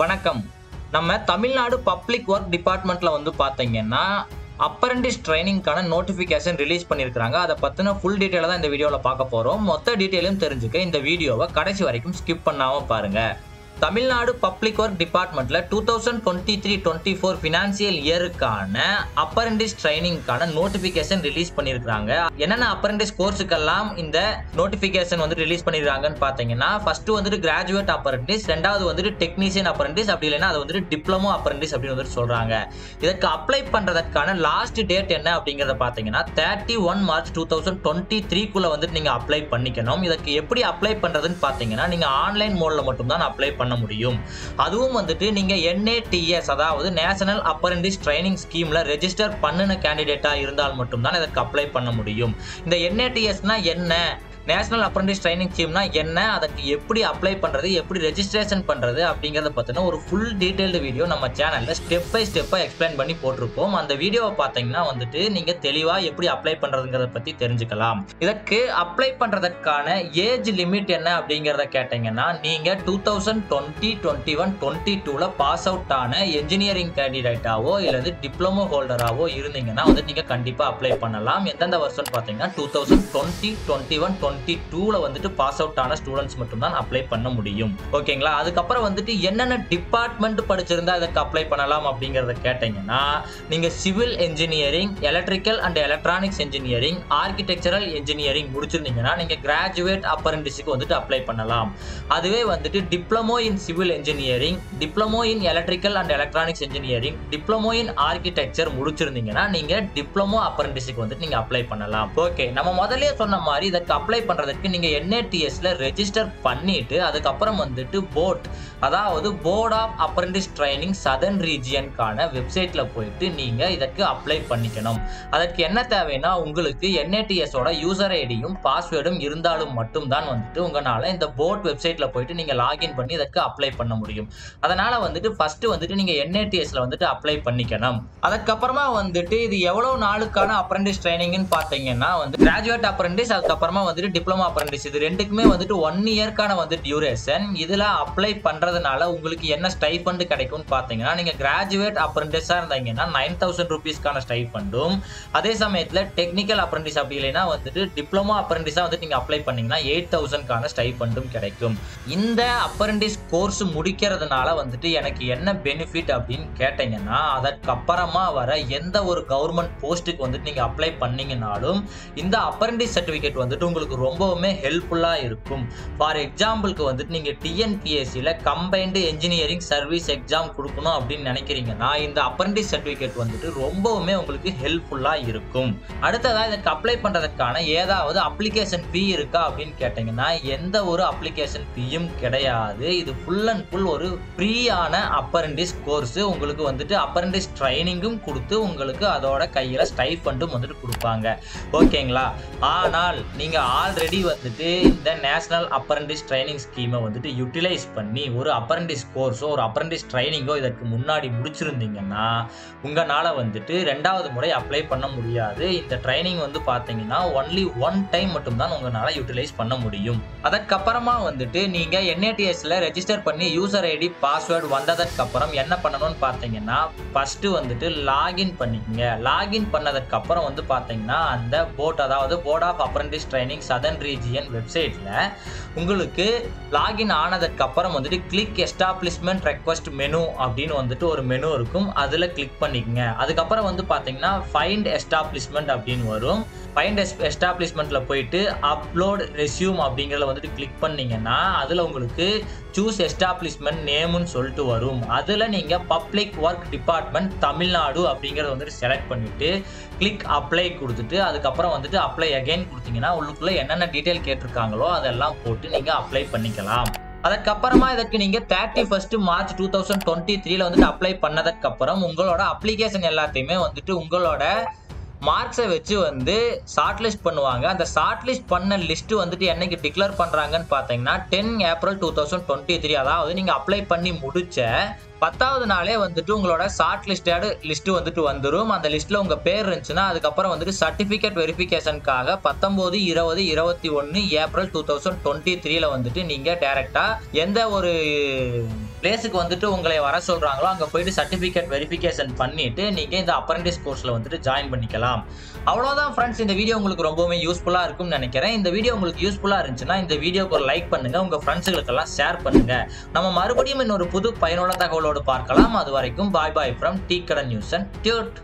வணக்கம். நம்ம Tamil Nadu public work டிபார்ட்மெண்ட்ல வந்து பாத்தீங்கன்னா அப்ரெண்டிஸ் ட்ரைனிங்கான நோட்டிபிகேஷன் ரிலீஸ் பண்ணிருக்காங்க. அதை பத்தின ஃபுல் டீடைல தான் இந்த வீடியோல பார்க்க போறோம். மொத்த டீடைலும் தெரிஞ்சுக்க இந்த வீடியோவை கடைசி வரைக்கும் ஸ்கிப் பண்ணாம பாருங்க. தமிழ்நாடு பப்ளிக் ஒர்க் டிபார்ட்மெண்ட்ல 2023-24 ஃபினான்சியல் இயருக்கான அப்ரெண்டிஸ் ட்ரைனிங்கான நோட்டிபிகேஷன் ரிலீஸ் பண்ணிருக்காங்க. என்னென்ன அப்ரெண்டிஸ் கோர்ஸுக்கெல்லாம் இந்த நோட்டிபிகேஷன் வந்து ரிலீஸ் பண்ணிருக்காங்கன்னு பாத்தீங்கன்னா, ஃபர்ஸ்ட் வந்துட்டு கிராஜுவேட் அப்ரெண்டிஸ், ரெண்டாவது வந்துட்டு டெக்னீஷியன் அப்ரெண்டிஸ், அப்படி இல்லைன்னா அது வந்துட்டு டிப்ளமோ அப்ரெண்டிஸ் அப்படின்னு வந்துட்டு சொல்றாங்க. இதற்கு அப்ளை பண்றதுக்கான லாஸ்ட் டேட் என்ன அப்படிங்கறத பாத்தீங்கன்னா 31 மார்ச் 2023 வந்துட்டு நீங்க அப்ளை பண்ணிக்கணும். இதற்கு எப்படி அப்ளை பண்றதுன்னு பாத்தீங்கன்னா, நீங்க ஆன்லைன் மோட்ல மட்டும் தான் அப்ளை பண்ண முடியும். அதுவும் வந்துட்டு நீங்க NATS அதாவது நேஷனல் அப்ரெண்டிஸ் ட்ரைனிங் ஸ்கீம்ல ரெஜிஸ்டர் பண்ணின கேண்டிடேட்டா இருந்தால் மட்டும் தான் இதற்கு அப்ளை பண்ண முடியும். இந்த NATSனா என்ன, நேஷனல் அப்ரெண்டிஸ் ட்ரைனிங் ஸ்கீம்னா என்ன, அதுக்கு எப்படி அப்ளை பண்றது, எப்படி ரெஜிஸ்ட்ரேஷன் பண்றது அப்படிங்கறத பத்தின ஒரு ஃபுல் டீடைல்டு வீடியோ நம்ம சேனல்ல ஸ்டெப் பை ஸ்டெப்பா எக்ஸ்பிளைன் பண்ணி போட்டிருப்போம். அந்த வீடியோவை பார்த்தீங்கன்னா வந்துட்டு நீங்க தெளிவா எப்படி அப்ளை பண்றதுங்கிறத பத்தி தெரிஞ்சுக்கலாம். இதற்கு அப்ளை பண்றதுக்கான ஏஜ் லிமிட் என்ன அப்படிங்கறத கேட்டீங்கன்னா, நீங்க 2020, 21, 22ல பாஸ் அவுட் ஆன என்ஜினியரிங் கேண்டிடேட்டாவோ இல்லது டிப்ளமோ ஹோல்டராவோ இருந்தீங்கன்னா வந்து நீங்க கண்டிப்பா அப்ளை பண்ணலாம். எந்தெந்த வருஷம் பார்த்தீங்கன்னா 2020, 21, 22ல வந்துட்டு பாஸ் அவுட் ஆன ஸ்டூடண்ட்ஸ் மட்டும் தான் அப்ளை பண்ண முடியும். ஓகேங்களா? அதுக்கப்புறம் வந்துட்டு என்னென்ன டிபார்ட்மெண்ட் படிச்சிருந்தா இதற்கு அப்ளை பண்ணலாம் அப்படிங்கறத கேட்டீங்கன்னா, நீங்க civil engineering, electrical and electronics engineering, architectural engineering முடிச்சிருந்தீங்கன்னா நீங்க கிராஜுவேட் அப்ரெண்டிஸ்க்கு வந்துட்டு அப்ளை பண்ணலாம். அதுவே வந்துட்டு diploma in civil engineering, diploma in electrical and electronics engineering, diploma in architecture முடிச்சிருந்தீங்கன்னா நீங்க டிப்ளமோ அப்ரெண்டிஸ்க்கு வந்துட்டு நீங்க அப்ளை பண்ணலாம். ஓகே, நம்ம முதல்லயே சொன்ன மாதிரி இதற்கு அப்ளை பண்றதுக்கு நீங்க NATSல ரெஜிஸ்டர் பண்ணிட்டு அதுக்கப்புறம் வந்துட்டு அதாவது board of apprentice training southern ரீஜியன்கான வெப்சைட்ல போயிட்டு நீங்க இதற்கு அப்ளை பண்ணிக்கணும். அதற்கு என்ன தேவைன்னா, உங்களுக்கு NATSோட யூசர் ஐடியும் பாஸ்வேர்டும் இருந்தாலும் மட்டும் தான் வந்துட்டு உங்களால இந்த போர்ட் வெப்சைட்ல போயிட்டு நீங்க லாகின் பண்ணி இதற்கு அப்ளை பண்ண முடியும். அதனால வந்துட்டு ஃபர்ஸ்ட் வந்துட்டு நீங்க NATSல வந்துட்டு அப்ளை பண்ணிக்கணும். அதுக்கப்புறமா வந்துட்டு இது எவ்வளவு நாளுக்கான அப்ரெண்டிஸ் ட்ரைனிங்னு பாத்தீங்கன்னா வந்து கிராஜுவேட் அப்ரெண்டிஸ், அதுக்கப்புறமா வந்துட்டு டிப்ளமோ அப்ரெண்டிஸ், இது ரெண்டுக்குமே வந்துட்டு 1 இயர்க்கான வந்து டியூரேஷன். இதுல அப்ளை பண்றதுனால உங்களுக்கு என்ன ஸ்டைஃபண்ட் கிடைக்கும்னு பாத்தீங்கன்னா, நீங்க கிராஜுவேட் அப்ரெண்டிஸா இருந்தீங்கன்னா 9000 ரூபீஸ்க்கான ஸ்டைஃபண்டும், அதே சமயத்துல டெக்னிக்கல் அப்ரெண்டிஸ் அப்படி இல்லைன்னா வந்துட்டு டிப்ளமோ அப்ரெண்டிஸா வந்துட்டு நீங்க அப்ளை பண்ணீங்கன்னா 8000க்கான ஸ்டைஃபண்டும் கிடைக்கும். இந்த அப்ரெண்டிஸ் கோர்ஸ் முடிக்கிறதுனால வந்துட்டு எனக்கு என்ன பெனிஃபிட் அப்படின்னு கேட்டீங்கன்னா, அதற்கப்புறமா வர எந்த ஒரு கவர்மெண்ட் போஸ்ட்டுக்கு வந்துட்டு நீங்க அப்ளை பண்ணீங்கன்னாலும் இந்த அப்ரெண்டிஸ் சர்டிபிகேட் வந்துட்டு உங்களுக்கு ரொம்பவுமே ஹெல்ப்ஃபுல்லா இருக்கும். ஃபார் எக்ஸாம்பிளுக்கு வந்துட்டு நீங்க TNPSCல கம்பைன்டு என்ஜினியரிங் சர்வீஸ் எக்ஸாம் கொடுக்கணும் அப்படின்னு நினைக்கிறீங்கன்னா இந்த அப்ரெண்டிஸ் சர்டிபிகேட் வந்துட்டு ரொம்பவுமே உங்களுக்கு ஹெல்ப்ஃபுல்லா இருக்கும். அடுத்ததா இதுக்கு அப்ளை பண்றதுக்கான ஏதாவது அப்ளிகேஷன் ஃபீ இருக்கா அப்படின்னு கேட்டீங்கன்னா, எந்த ஒரு அப்ளிகேஷன் ஃபீயும் கிடையாது. இது ஃபுல் அண்ட் ஃபுல் ஒரு ஃப்ரீயான அப்ரெண்டிஸ் கோர்ஸ். உங்களுக்கு வந்துட்டு அப்ரெண்டிஸ் ட்ரைனிங்கும் கொடுத்து உங்களுக்கு அதோட கையில ஸ்டைஃபண்டும் வந்துட்டு கொடுப்பாங்க. ஓகேங்களா? ஆனால் நீங்க ஆல்ரெடி வந்துட்டு இந்த நேஷனல் அப்ரெண்டிஸ் ட்ரைனிங் ஸ்கீமை வந்துட்டு யூட்டிலைஸ் பண்ணி ஒரு அப்ரெண்டிஸ் கோர்ஸோ ஒரு அப்ரெண்டிஸ் ட்ரைனிங்கோ இதற்கு முன்னாடி முடிச்சிருந்தீங்கன்னா உங்களால வந்துட்டு 2வது முறை அப்ளை பண்ண முடியாது. இந்த ட்ரைனிங் வந்து பாத்தீங்கன்னா ஒன்லி 1 டைம் மட்டும் தான் உங்களால யூட்டிலைஸ் பண்ண முடியும். அதுக்கப்புறமா வந்துட்டு நீங்க NATSல ரெஜிஸ்டர் பண்ணி யூசர் ஐடி பாஸ்வேர்டு வந்ததுக்கு அப்புறம் என்ன பண்ணணும்னு பாத்தீங்கன்னா, ஃபர்ஸ்ட் வந்துட்டு லாகின் பண்ணிக்கங்க. லாகின் பண்ணதுக்கு அப்புறம் வந்து பாத்தீங்கன்னா அந்த அதாவது board of apprentice training southern region வெப்சைட்ல உங்களுக்கு லாகின் ஆனதுக்கு அப்புறம் வந்துட்டு கிளிக் எஸ்டாப்ளிஷ்மெண்ட் ரெக்வெஸ்ட் மெனு அப்படின்னு வந்துட்டு ஒரு மெனு இருக்கும். அதுல கிளிக் பண்ணிக்கங்க. அதுக்கப்புறம் வந்து பாத்தீங்கன்னா ஃபைண்ட் எஸ்டாப்ளிஷ்மெண்ட் அப்படின்னு வரும். ஃபைண்ட் எஸ்டாப்ளிஷ்மெண்ட்ல போயிட்டு அப்லோட் ரெஸ்யூம் அப்படிங்கறத வந்துட்டு கிளிக் பண்ணீங்கன்னா அதுல உங்களுக்கு சூஸ் எஸ்டாப்ளிஷ்மெண்ட் நேம்னு சொல்லிட்டு வரும். அதுல நீங்க பப்ளிக் ஒர்க் டிபார்ட்மெண்ட் தமிழ்நாடு அப்படிங்கறத வந்துட்டு செலக்ட் பண்ணிட்டு கிளிக் அப்ளை கொடுத்துட்டு அதுக்கப்புறம் வந்துட்டு அப்ளை அகைன் கொடுத்தீங்கன்னா உள்ளுக்குள்ள என்னென்ன டீடைல் கேட்டிருக்காங்களோ அதெல்லாம் போட்டு நீங்க அப்ளை பண்ணிக்கலாம். அதுக்கப்புறமா இதற்கு நீங்க 31 மார்ச் 2023ல வந்துட்டு அப்ளை பண்ணதுக்கு அப்புறம் உங்களோட அப்ளிகேஷன் எல்லாத்தையுமே வந்துட்டு உங்களோட மார்க்ஸை வச்சு வந்து ஷார்ட் லிஸ்ட் பண்ணுவாங்க. அந்த ஷார்ட் லிஸ்ட் பண்ண லிஸ்ட் வந்துட்டு என்னைக்கு டிக்ளேர் பண்றாங்கன்னு பாத்தீங்கன்னா 10 ஏப்ரல் 2023, அதாவது நீங்க அப்ளை பண்ணி முடிச்ச 10வது நாளே வந்துட்டு உங்களோட ஷார்ட் லிஸ்ட் வந்துட்டு வந்துரும். அந்த லிஸ்ட்ல உங்க பேர் இருந்துச்சுன்னா அதுக்கப்புறம் வந்துட்டு சர்டிபிகேட் வெரிஃபிகேஷனுக்காக 19, 20, 21 ஏப்ரல் 2023ல வந்துட்டு நீங்க டைரக்டா எந்த ஒரு பிளேஸுக்கு வந்துட்டு உங்களை வர சொல்றாங்களோ அங்க போயிட்டு சர்டிபிகேட் வெரிஃபிகேஷன் பண்ணிட்டு நீங்க இந்த அப்ரெண்டிஸ் கோர்ஸ்ல வந்துட்டு ஜாயின் பண்ணிக்கலாம். அவ்வளவுதான் ஃப்ரெண்ட்ஸ், இந்த வீடியோ உங்களுக்கு ரொம்பவே யூஸ்ஃபுல்லா இருக்கும்னு நினைக்கிறேன். இந்த வீடியோ உங்களுக்கு யூஸ்ஃபுல்லா இருந்துச்சுன்னா இந்த வீடியோக்கு ஒரு லைக் பண்ணுங்க, உங்க ஃப்ரெண்ட்ஸுகளுக்கு எல்லாம் ஷேர் பண்ணுங்க. நம்ம மறுபடியும் இன்னொரு புது பயனுள்ள தகவலோடு பார்க்கலாம். அது வரைக்கும் பாய் பாய் ஃப்ரம் டீ கடை நியூஸ் அண்ட் டியூட்.